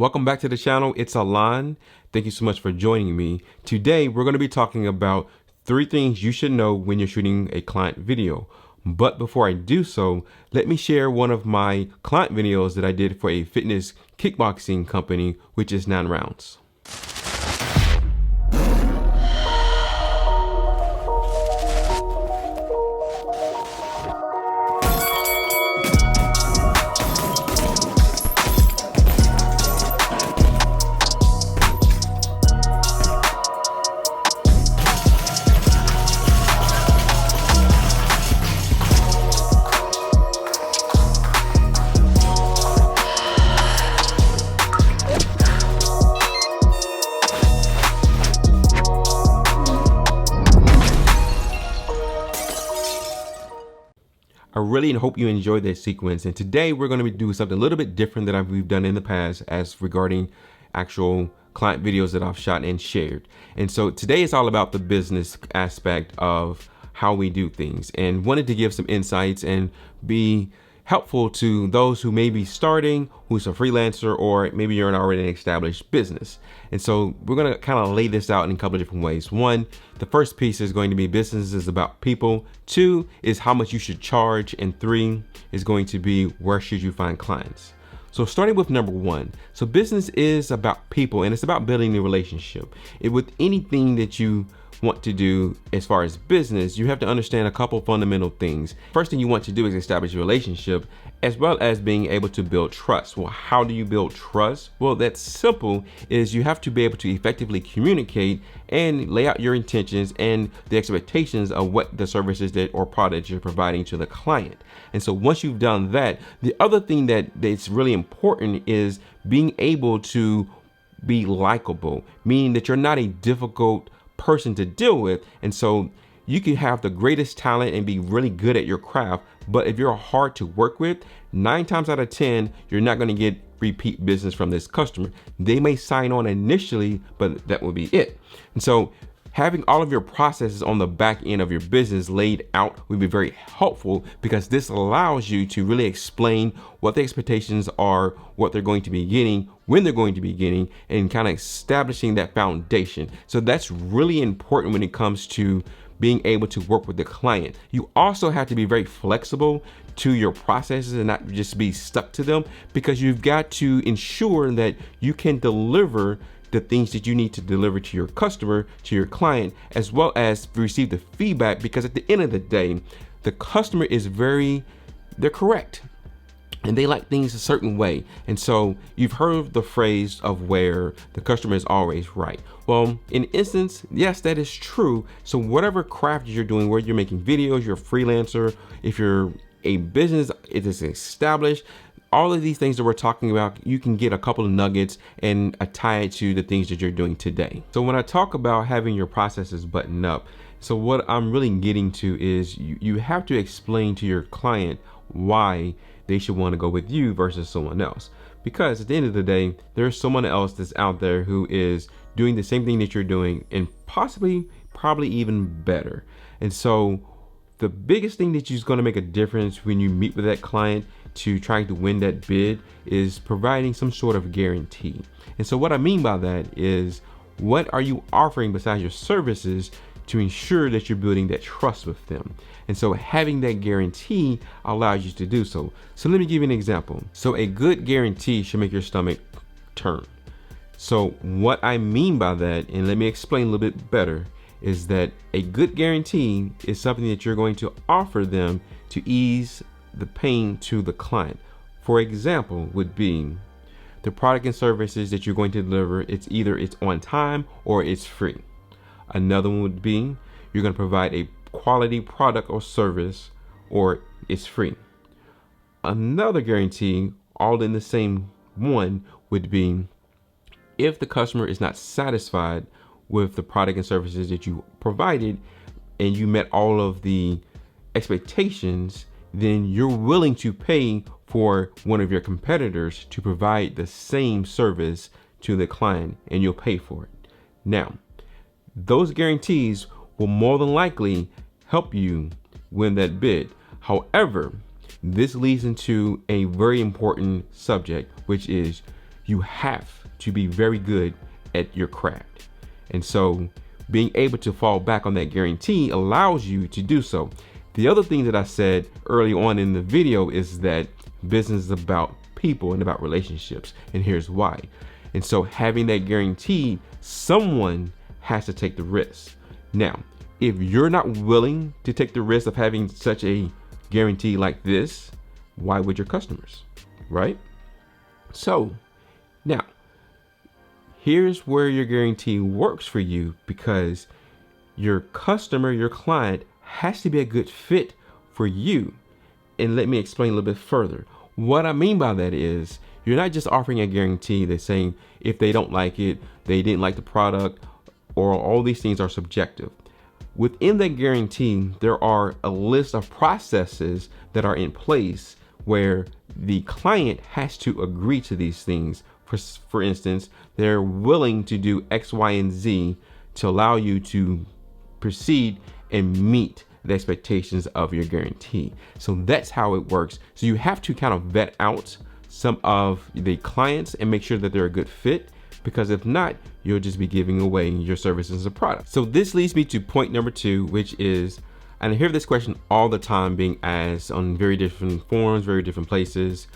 Welcome back to the channel. It's Alan. Thank you so much for joining me. Today, we're going to be talking about 3 things you should know when you're shooting a client video. But before I do so, let me share one of my client videos that I did for a fitness kickboxing company, which is 9 rounds. I really hope you enjoyed that sequence, and today we're going to be doing something a little bit different than we've done in the past as regarding actual client videos that I've shot and shared. And so today is all about the business aspect of how we do things, and wanted to give some insights and be helpful to those who may be starting, who's a freelancer, or maybe you're already an established business. And so we're going to kind of lay this out in a couple of different ways. One, the first piece is going to be business is about people. 2 is how much you should charge. And 3 is going to be where should you find clients. So starting with number 1, so business is about people, and it's about building a relationship. With anything that you want to do as far as business, you have to understand a couple fundamental things. First thing you want to do is establish a relationship, as well as being able to build trust. Well, how do you build trust? Well, that's simple, is you have to be able to effectively communicate and lay out your intentions and the expectations of what the services that or products you're providing to the client. And so once you've done that, the other thing that's really important is being able to be likable, meaning that you're not a difficult person to deal with. And so you can have the greatest talent and be really good at your craft, but if you're hard to work with, 9 times out of 10 you're not going to get repeat business from this customer. They may sign on initially, but that will be it. And so having all of your processes on the back end of your business laid out will be very helpful, because this allows you to really explain what the expectations are, what they're going to be getting, when they're going to be getting, and kind of establishing that foundation. So that's really important when it comes to being able to work with the client. You also have to be very flexible to your processes and not just be stuck to them, because you've got to ensure that you can deliver the things that you need to deliver to your customer, to your client, as well as receive the feedback, because at the end of the day, the customer is they're correct. And they like things a certain way. And so you've heard the phrase of where the customer is always right. Well, in instance, yes, that is true. So whatever craft you're doing, whether you're making videos, you're a freelancer, if you're a business, it is established, all of these things that we're talking about, you can get a couple of nuggets and tie it to the things that you're doing today. So when I talk about having your processes buttoned up, so what I'm really getting to is you have to explain to your client why they should want to go with you versus someone else. Because at the end of the day, there's someone else that's out there who is doing the same thing that you're doing, and probably even better. And so the biggest thing that is going to make a difference when you meet with that client to trying to win that bid is providing some sort of guarantee. And so what I mean by that is, what are you offering besides your services to ensure that you're building that trust with them? And so having that guarantee allows you to do so. So let me give you an example. So a good guarantee should make your stomach turn. So what I mean by that, and let me explain a little bit better, is that a good guarantee is something that you're going to offer them to ease the pain to the client. For example, would be the product and services that you're going to deliver. It's either it's on time or it's free. Another one would be you're going to provide a quality product or service, or it's free. Another guarantee, all in the same one, would be if the customer is not satisfied with the product and services that you provided and you met all of the expectations, then you're willing to pay for one of your competitors to provide the same service to the client, and you'll pay for it. Now, those guarantees will more than likely help you win that bid. However, this leads into a very important subject, which is you have to be very good at your craft. And so being able to fall back on that guarantee allows you to do so. The other thing that I said early on in the video is that business is about people and about relationships, and here's why. And so having that guarantee, someone has to take the risk. Now, if you're not willing to take the risk of having such a guarantee like this, why would your customers, right? So now, here's where your guarantee works for you, because your customer, your client, has to be a good fit for you. And let me explain a little bit further. What I mean by that is, you're not just offering a guarantee that's saying if they don't like it, they didn't like the product, or all these things are subjective. Within that guarantee, there are a list of processes that are in place where the client has to agree to these things. For instance, they're willing to do X, Y, and Z to allow you to proceed and meet the expectations of your guarantee. So that's how it works. So you have to kind of vet out some of the clients and make sure that they're a good fit, because if not, you'll just be giving away your services and products. So this leads me to point number 2, which is, and I hear this question all the time being asked on very different forums, very different places,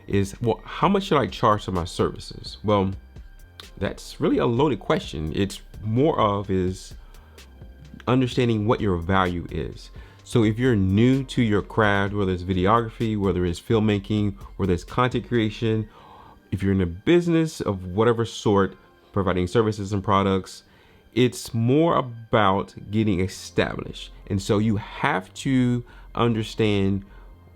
is, well, how much should I charge for my services? Well, that's really a loaded question. It's more of is understanding what your value is. So if you're new to your craft, whether it's videography, whether it's filmmaking, whether it's content creation, if you're in a business of whatever sort, providing services and products, it's more about getting established. And so you have to understand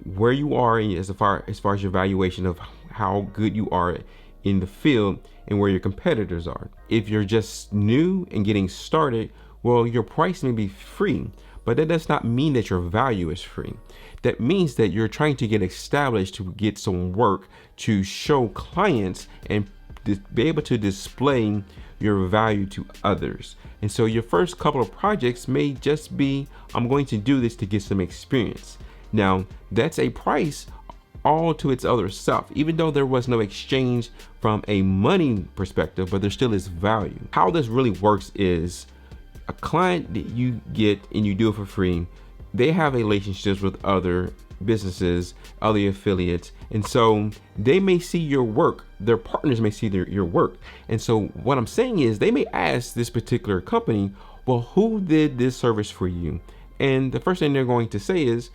where you are as far as your valuation of how good you are in the field and where your competitors are. If you're just new and getting started, well, your price may be free, but that does not mean that your value is free. That means that you're trying to get established to get some work to show clients and be able to display your value to others. And so your first couple of projects may just be, I'm going to do this to get some experience. Now, that's a price all to its other self, even though there was no exchange from a money perspective, but there still is value. How this really works is, a client that you get and you do it for free, they have relationships with other businesses, other affiliates, and so they may see your work, their partners may see your work. And so what I'm saying is, they may ask this particular company, well, who did this service for you? And the first thing they're going to say is,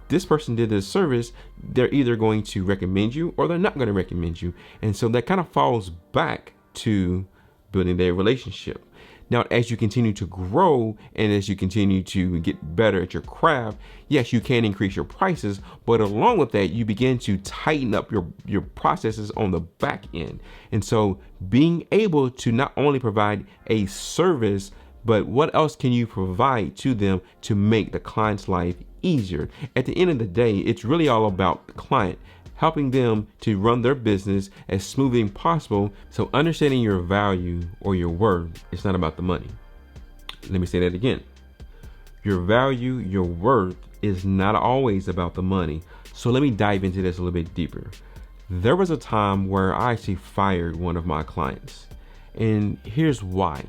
this person did this service. They're either going to recommend you or they're not going to recommend you. And so that kind of falls back to building their relationship. Now, as you continue to grow and as you continue to get better at your craft, yes, you can increase your prices, but along with that, you begin to tighten up your processes on the back end. And so being able to not only provide a service, but what else can you provide to them to make the client's life easier? At the end of the day, it's really all about the client, helping them to run their business as smoothly as possible. So understanding your value or your worth, it's not about the money. Let me say that again. Your value, your worth is not always about the money. So let me dive into this a little bit deeper. There was a time where I actually fired one of my clients, and here's why.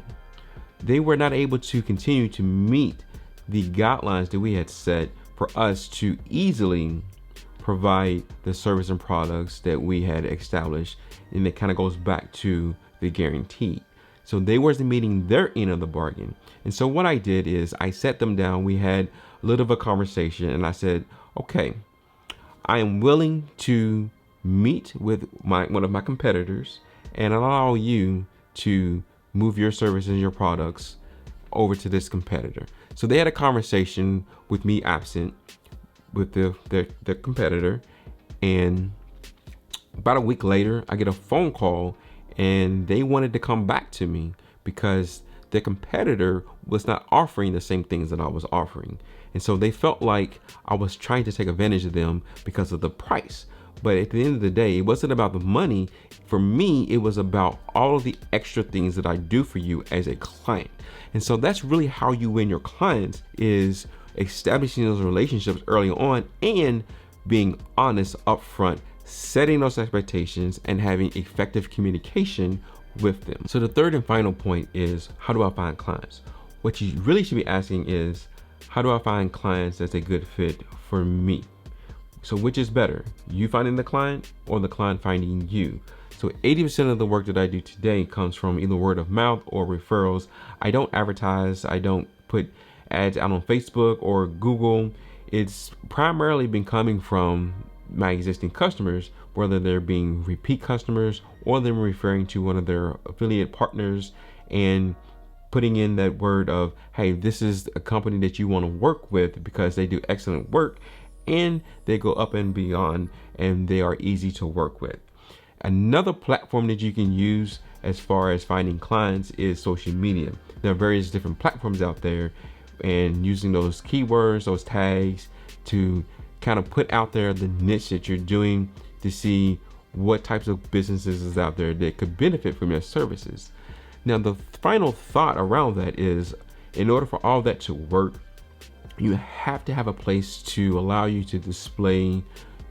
They were not able to continue to meet the guidelines that we had set for us to easily provide the service and products that we had established. And it kind of goes back to the guarantee. So they wasn't meeting their end of the bargain. And so what I did is I sat them down. We had a little of a conversation, and I said, okay, I am willing to meet with one of my competitors and allow you to move your services and your products over to this competitor. So they had a conversation with me absent with the competitor, and about a week later I get a phone call and they wanted to come back to me because the competitor was not offering the same things that I was offering. And so they felt like I was trying to take advantage of them because of the price. But at the end of the day, it wasn't about the money. For me, it was about all of the extra things that I do for you as a client. And so that's really how you win your clients, is establishing those relationships early on and being honest upfront, setting those expectations, and having effective communication with them. So the third and final point is, how do I find clients? What you really should be asking is, how do I find clients that's a good fit for me? So which is better, you finding the client or the client finding you? So 80% of the work that I do today comes from either word of mouth or referrals. I don't advertise, I don't put ads out on Facebook or Google. It's primarily been coming from my existing customers, whether they're being repeat customers or them referring to one of their affiliate partners and putting in that word of, hey, this is a company that you want to work with because they do excellent work and they go up and beyond and they are easy to work with. Another platform that you can use as far as finding clients is social media. There are various different platforms out there, and using those keywords, those tags, to kind of put out there the niche that you're doing to see what types of businesses is out there that could benefit from your services. Now, the final thought around that is, in order for all that to work, you have to have a place to allow you to display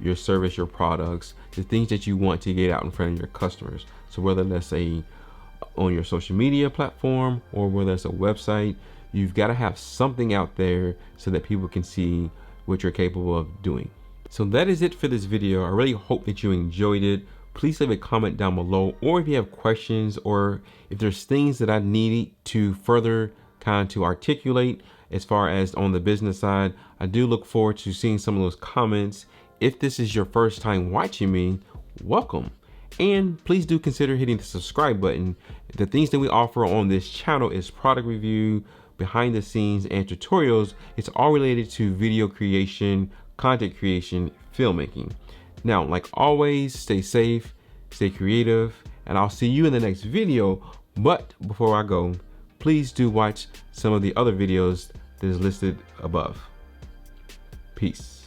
your service, your products, the things that you want to get out in front of your customers. So whether that's on your social media platform or whether it's a website, you've got to have something out there so that people can see what you're capable of doing. So that is it for this video. I really hope that you enjoyed it. Please leave a comment down below, or if you have questions or if there's things that I need to further to articulate as far as on the business side, I do look forward to seeing some of those comments. If this is your first time watching me, welcome. And please do consider hitting the subscribe button. The things that we offer on this channel is product review, behind the scenes, and tutorials. It's all related to video creation, content creation, filmmaking. Now, like always, stay safe, stay creative, and I'll see you in the next video. But before I go, please do watch some of the other videos that is listed above. Peace.